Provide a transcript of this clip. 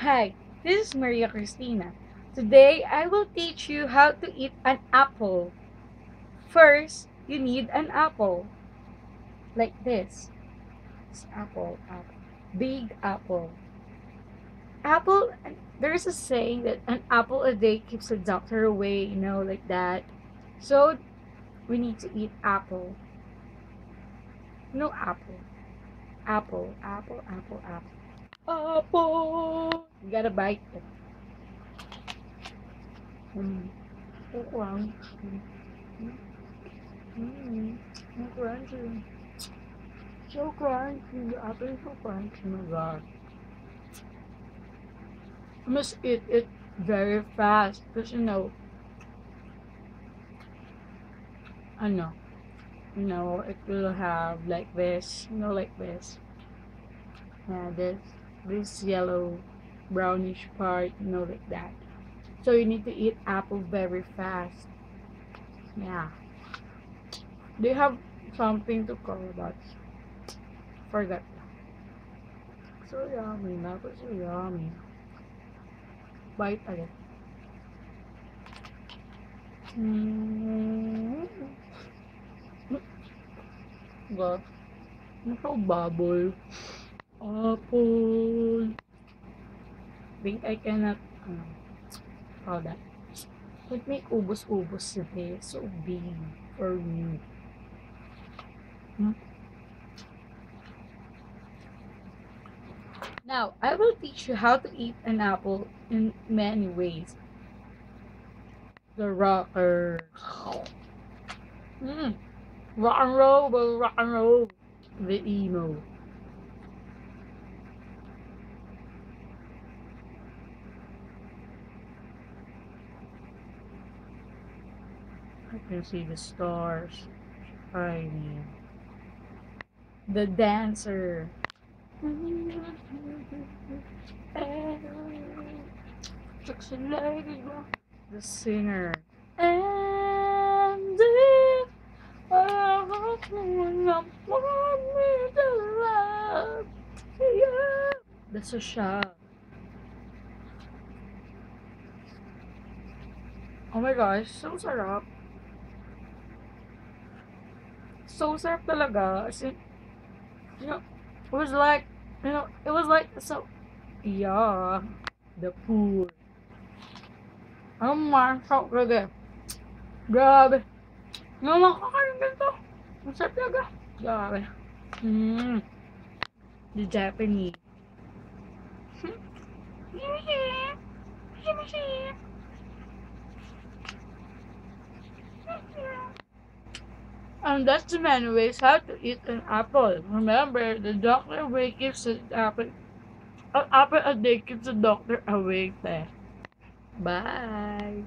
Hi, this is Maria Cristina. Today I will teach you how to eat an apple. First, you need an apple. Like this. It's apple. Big apple. Apple, there's a saying that an apple a day keeps the doctor away, like that. So, we need to eat apple. No apple. Apple. Apple! You gotta bite it. So crunchy. So crunchy. So crunchy. The apple is so crunchy. Oh my god. I must eat it very fast. Because I know, it will have like this. Like this. Yeah, this yellow brownish part, like that. So you need to eat apple very fast. Yeah. Do you have something to call about? Forgot. So yummy. That was so yummy. Bite again. God. So bubble. Apple. Think I cannot call that. It make ubos-ubos today. So big for me. Now, I will teach you how to eat an apple in many ways. The rocker. Rock and roll, but rock and roll. The emo. I can see the stars shining. The dancer. Sexy lady. The singer. And if I was want me to love you. The social. Oh my gosh, so sarap. So sarap talaga. As in, it was like, so, yeah, the food. Oh my, so good eh. Grabe. Yung nakakain ganito. Ang sarap talaga. Grabe. The Japanese. And that's the many ways how to eat an apple. Remember, the doctor away keeps the apple. An apple a day keeps the doctor awake there. Bye.